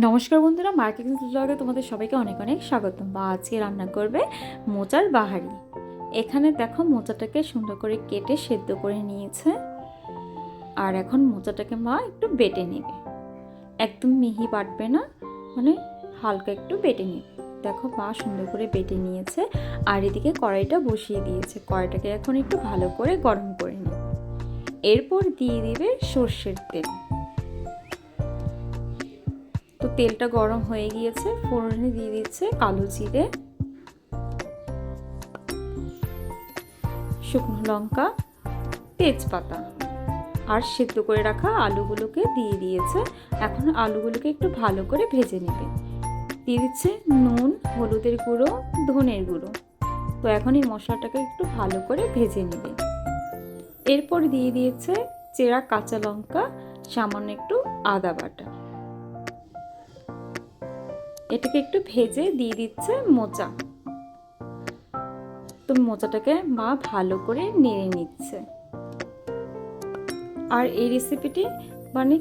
নমস্কার বন্ধুরা, মার্কেটিং ব্লগে তোমাদের সবাইকে অনেক অনেক স্বাগতম। আজকে রান্না করবে মোচার বাহারি। এখানে দেখো মোচাটাকে সুন্দর করে কেটে সেদ্ধ করে নিয়েছে। আর এখন মোচাটাকে মা একটু বেটে নেবে, একদম মিহি বাটবে না, মানে হালকা একটু বেটে নেবে। দেখো মা সুন্দর করে বেটে নিয়েছে। আর এদিকে কড়াইটা বসিয়ে দিয়েছে। কড়াইটাকে এখন একটু ভালো করে গরম করে নেবে। এরপর দিয়ে দিবে সর্ষের তেল। তো তেলটা গরম হয়ে গিয়েছে, ফোড়নে দিয়ে দিচ্ছে কালো জিরে, শুকনো লঙ্কা, তেজপাতা আর সেদ্ধ করে রাখা আলুগুলোকে দিয়ে দিয়েছে। এখন আলুগুলোকে একটু ভালো করে ভেজে নেবে। দিয়ে দিচ্ছে নুন, হলুদের গুঁড়ো, ধনের গুঁড়ো। তো এখন এই মশলাটাকে একটু ভালো করে ভেজে নেবে। এরপর দিয়ে দিয়েছে চেরা কাঁচা লঙ্কা, সামান্য একটু আদা বাটা। এটাকে একটু ভেজে দিয়ে দিচ্ছে মোচা। তো মোচাটাকে মা ভালো করে নেড়ে নিচ্ছে। আর এই রেসিপিটি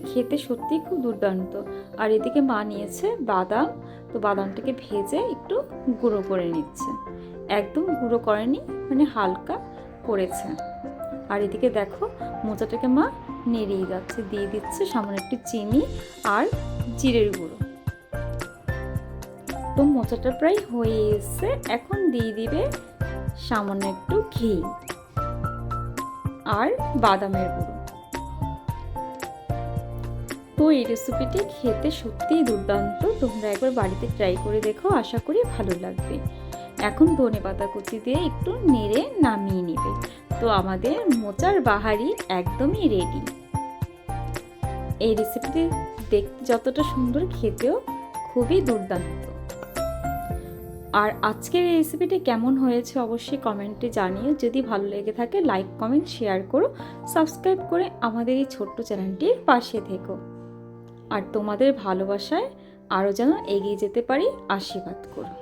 খেতে সত্যিই খুব দুর্দান্ত। আর এদিকে মা নিয়েছে বাদাম। তো বাদামটাকে ভেজে একটু গুঁড়ো করে নিচ্ছে, একদম গুঁড়ো করেনি, হালকা করেছে। আর এদিকে দেখো মোচাটাকে মা নেড়েই যাচ্ছে, দিয়ে দিচ্ছে সামান্য একটু চিনি আর জিরের গুঁড়ো। তো মোচাটা প্রায় হয়ে এসছে। এখন দিয়ে দিবে সামান্য একটু ঘি আর বাদামের গুঁড়ো। তো এই রেসিপিটি খেতে সত্যিই দুর্দান্ত। তোমরা একবার বাড়িতে ট্রাই করে দেখো, আশা করি ভালো লাগবে। এখন ধনেপাতা কুচি দিয়ে একটু নেড়ে নামিয়ে নেবে। তো আমাদের মোচার বাহারি একদমই রেডি। এই রেসিপিটি দেখতে যতটা সুন্দর, খেতেও খুবই দুর্দান্ত। আর আজকের এই রেসিপিটি কেমন হয়েছে অবশ্যই কমেন্টে জানিও। যদি ভালো লেগে থাকে লাইক, কমেন্ট, শেয়ার করো। সাবস্ক্রাইব করে আমাদের এই ছোট্ট চ্যানেলটির পাশে থেকো। আর তোমাদের ভালোবাসায় আরও যেন এগিয়ে যেতে পারি আশীর্বাদ করো।